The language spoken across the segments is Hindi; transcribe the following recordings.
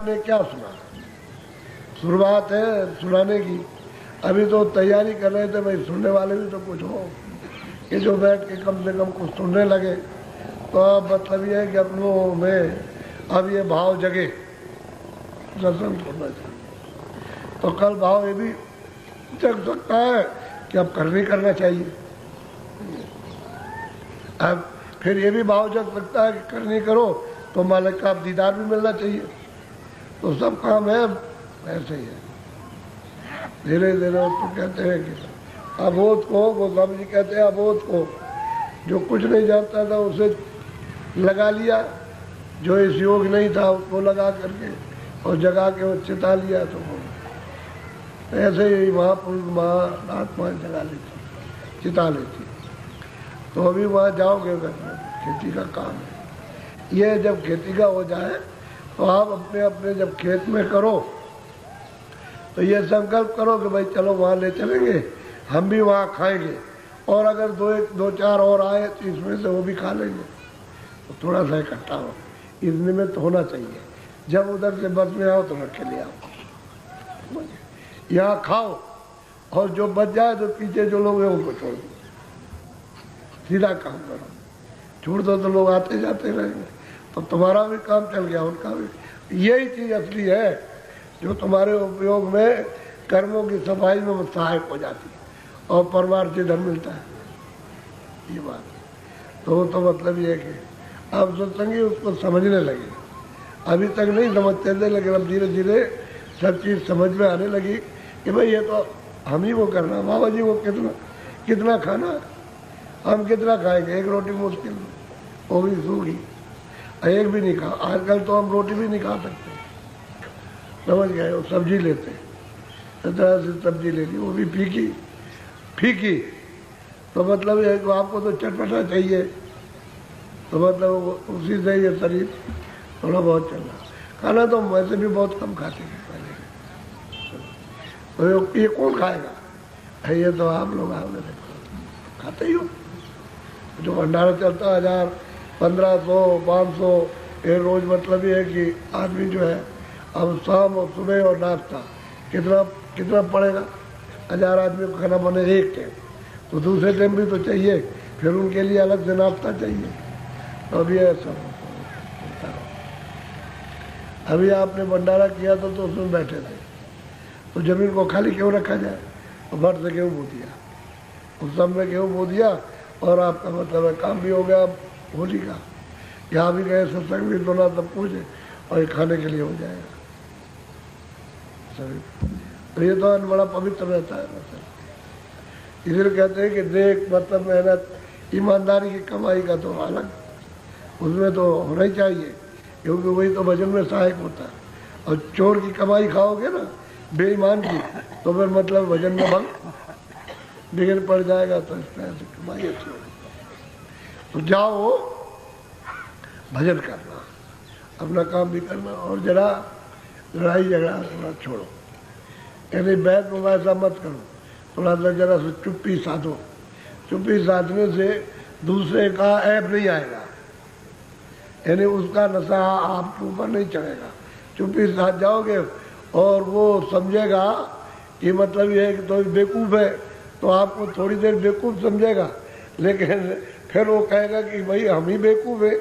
आपने क्या सुना? शुरुआत है सुनाने की। अभी तो तैयारी कर रहे थे भाई, सुनने वाले भी तो कुछ हो कि जो बैठ के कम से कम कुछ सुनने लगे। तो अब मतलब ये है कि अपनों में अब ये भाव जगे, दर्शन करना चाहिए। तो कल भाव ये भी जग सकता है कि अब करनी करना चाहिए। अब फिर ये भी भाव जग सकता है कि करनी करो तो मालिक का दीदार भी मिलना चाहिए। तो सब काम है ऐसे ही है। धीरे धीरे उसको कहते हैं कि अबोध को, वो स्वामी जी कहते हैं अबोध को, जो कुछ नहीं जानता था उसे लगा लिया, जो इस योग नहीं था उसको लगा करके और जगा के वो चिता लिया। तो वो ऐसे ही महापुरुष महात्मा जगा लेती, चिता लेती। तो अभी वहाँ जाओगे घर में, खेती का काम है ये। जब खेती का हो जाए तो आप अपने अपने जब खेत में करो तो ये संकल्प करो कि भाई चलो वहाँ ले चलेंगे, हम भी वहाँ खाएंगे, और अगर दो चार और आए तो इसमें से वो भी खा लेंगे। तो थोड़ा सा इकट्ठा हो, इस निमित्त होना चाहिए। जब उधर से बस में आओ तो रख के ले आओ, यहाँ खाओ, और जो बच जाए तो पीछे जो लोग हैं उनको छोड़ दो। सीधा काम करो, छोड़ दो तो लोग आते जाते रहेंगे, तो तुम्हारा भी काम चल गया, उनका भी। यही चीज असली है जो तुम्हारे उपयोग में कर्मों की सफाई में सहायक हो जाती है और परमार्थी धन मिलता है। ये बात तो मतलब ये है कि अब सत्संगी उसको समझने लगे। अभी तक नहीं समझते थे, लेकिन अब धीरे धीरे सब चीज़ समझ में आने लगी कि भाई ये तो हम ही वो करना, बाबा जी को कितना खाना, हम कितना खाएंगे। एक रोटी मुश्किल, वो भी सूखी, एक भी नहीं खा। आजकल तो हम रोटी भी नहीं खा सकते, समझ गए। वो सब्जी लेते, तरह से सब्जी ले ली, वो भी फीकी फीकी। तो मतलब ये आपको तो चटपटा चाहिए, तो मतलब उसी से ये शरीर थोड़ा बहुत चल रहा। खाना तो वैसे भी बहुत कम खाते हैं पहले। तो ये कौन खाएगा? ये तो आप लोग आपने देखो खाते ही हो। जो भंडारा चलता 1000, 1500, 500 ये रोज। मतलब ये है कि आदमी जो है अब शाम और सुबह और नाश्ता कितना पड़ेगा? 1000 आदमी को खाना बने एक टाइम, तो दूसरे टाइम भी तो चाहिए, फिर उनके लिए अलग से नाश्ता चाहिए। तो अभी ऐसा अभी आपने भंडारा किया तो उसमें बैठे थे, तो जमीन को खाली क्यों रखा जाए? तो भर से गेहूँ बो दिया, उस सब में गेहूँ बो दिया, और आपका मतलब है काम भी हो गया होली का। यहाँ भी गए सत्संग भी सुना, सब कुछ है, और ये खाने के लिए हो जाएगा सभी। तो ये तो बड़ा पवित्र रहता है मतलब। इसलिए कहते हैं कि देख मतलब मेहनत ईमानदारी की कमाई का तो अलग, उसमें तो होना ही चाहिए, क्योंकि वही तो भजन में सहायक होता है। और चोर की कमाई खाओगे ना, बेईमान की, तो फिर मतलब भजन में भंग बिगड़ पड़ जाएगा। तो इस तरह से कमाई अच्छी होगी। तो जाओ भजन करना, अपना काम भी करना, और जरा लड़ाई झगड़ा थोड़ा छोड़ो। यानी बैठ में ऐसा मत करो, थोड़ा सा जरा सा चुप्पी साधो। चुप्पी साधने से दूसरे का ऐब नहीं आएगा, यानी उसका नशा आपके ऊपर नहीं चढ़ेगा। चुप्पी साध जाओगे और वो समझेगा कि मतलब ये है कि तो बेवकूफ़ है, तो आपको थोड़ी देर बेवकूफ़ समझेगा, लेकिन फिर वो कहेगा कि भाई हम ही बेवकूफ़ है।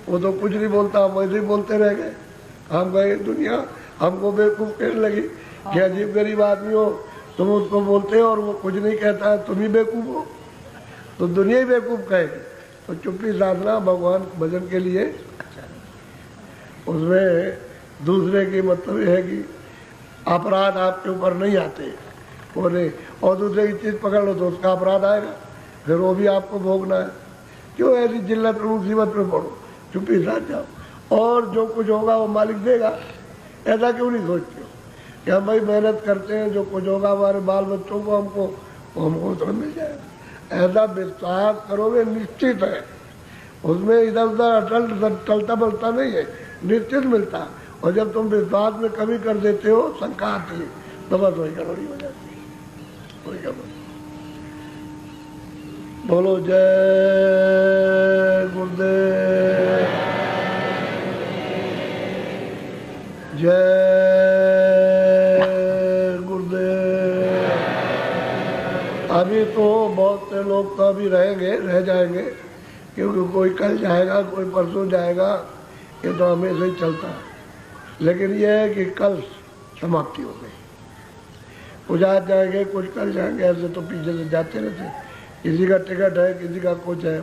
वो तो कुछ नहीं बोलता, हम वैसे ही बोलते रह गए। हम गए, दुनिया हमको बेवकूफ़ कहने लगी कि अजीब गरीब आदमी हो, तुम उसको बोलते हो और वो कुछ नहीं कहता है, तुम ही बेवकूफ़ हो, तो दुनिया ही बेवकूफ़ कहेगी। तो चुप्पी साधना भगवान भजन के लिए उसमें दूसरे की मतलब यह है कि अपराध आपके ऊपर नहीं आते वो नहीं, और दूसरे की चीज़ पकड़ लो तो उसका अपराध आएगा, फिर वो भी आपको भोगना है। क्यों ऐसी जिल्लत मुसीबत में पड़ो? चुप्पी साध जाओ, और जो कुछ होगा वो मालिक देगा। ऐसा क्यों नहीं सोचते हो कि हम भाई मेहनत करते हैं, जो कुछ होगा हमारे बाल बच्चों को हमको तो मिल जाएगा। ऐसा विश्वास करोगे, निश्चित है, उसमें इधर उधर टलता बलता नहीं है, निश्चित मिलता है। और जब तुम विश्वास में कमी कर देते हो, शंका आती है, तो बस वही गड़बड़ी हो जाती है। वही गड़बड़ी। बोलो जय गुरुदेव, जय गुरुदेव। अभी तो बहुत से लोग तो अभी रह जाएंगे, क्योंकि कोई कल जाएगा, कोई परसों जाएगा, ये तो हमेशा ही चलता है। लेकिन ये है कि कल समाप्ति हो गई, कुछ आज जाएंगे, कुछ कल जाएंगे, ऐसे तो पीछे से जाते रहते। किसी का टिकट है, किसी का कुछ है,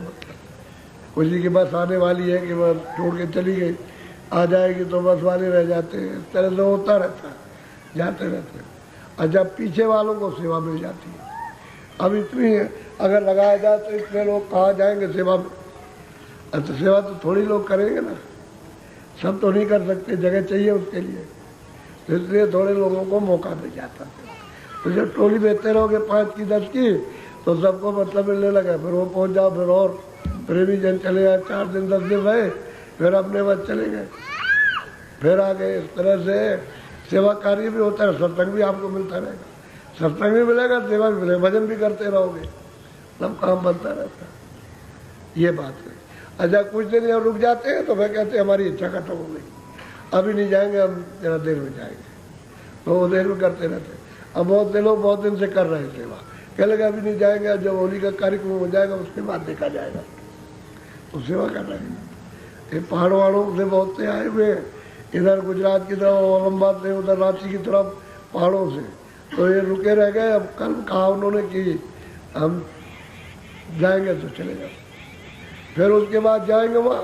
किसी की बस आने वाली है कि बस छोड़ के चली गई, आ जाएगी तो बस वाले रह जाते हैं। इस तरह से होता रहता है, जाते रहते हैं। और जब पीछे वालों को सेवा मिल जाती है, अब इतनी अगर लगाया जाए तो इतने लोग कहाँ जाएंगे सेवा में? तो सेवा तो थोड़ी लोग करेंगे ना, सब तो नहीं कर सकते, जगह चाहिए उसके लिए, तो इसलिए थोड़े लोगों को मौका मिल जाता है। तो जब टोली बेचते रहोगे 5 की 10 की, तो सबको मतलब मिलने लगा, फिर वो पहुंच जाओ, फिर और प्रेमी जन चले जाए, 4 दिन 10 दिन रहे, फिर अपने बस चले गए, फिर आ गए। इस तरह से सेवा कार्य भी होता है, सत्संग भी आपको मिलता रहेगा, सत्संग भी मिलेगा, सेवा भी मिलेगा, भजन भी करते रहोगे, सब काम बनता रहता है। ये बात है। अच्छा कुछ दिन यहाँ रुक जाते हैं तो फिर कहते हैं हमारी इच्छा खत्म हो गई, अभी नहीं जाएंगे, हम जरा देर में जाएंगे, तो वो देर में करते रहते। अब बहुत से लोग बहुत दिन से कर रहे हैं सेवा, कह लगे अभी नहीं जाएंगे, जब होली का कार्यक्रम हो जाएगा उसके बाद देखा जाएगा, तो सेवा कर रहे हैं। ये पहाड़ों वहाड़ों से बहुत से आए हुए, इधर गुजरात की तरफ, औरंगाबाद से, उधर रांची की तरफ पहाड़ों से, तो ये रुके रह गए। अब कल कहा उन्होंने कि हम जाएंगे तो चले जाओ, फिर उसके बाद जाएंगे वहाँ,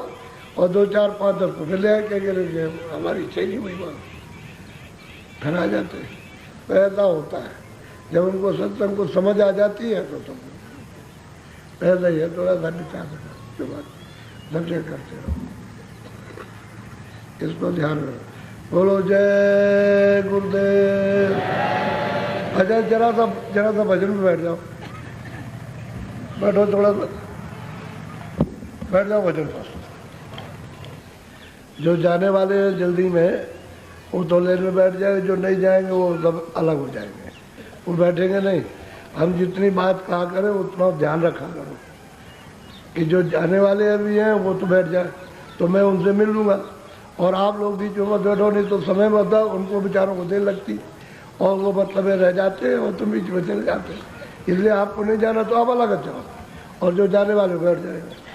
और 2 4 5 10 को फिर ले आए, कहेंगे हमारी इच्छा ही नहीं हुई वहाँ, फिर आ जाते हैं। तो ऐसा होता है, जब उनको सत्संग को समझ आ जाती है तो तुम ऐसा ही है, थोड़ा सा बिता सकते दर्शन करते रहो, इसको ध्यान रखो। बोलो जय गुरुदेव। अच्छा जरा सा भजन में बैठ जाओ, बैठो, थोड़ा सा बैठ जाओ भजन पर। जो जाने वाले हैं जल्दी में वो तो लेन में बैठ जाए, जो नहीं जाएंगे वो सब अलग हो जाएंगे, वो बैठेंगे नहीं। हम जितनी बात कहा करें उतना ध्यान रखा करो कि जो जाने वाले अभी हैं वो तो बैठ जाए, तो मैं उनसे मिल लूँगा, और आप लोग बीच में बैठो, नहीं तो समय में होता उनको बेचारों को देर लगती और वो मतलब रह जाते हैं और तुम बीच में चले जाते हैं। इसलिए आपको नहीं जाना तो आप अलग जाओ, और जो जाने वाले बैठ जाएंगे।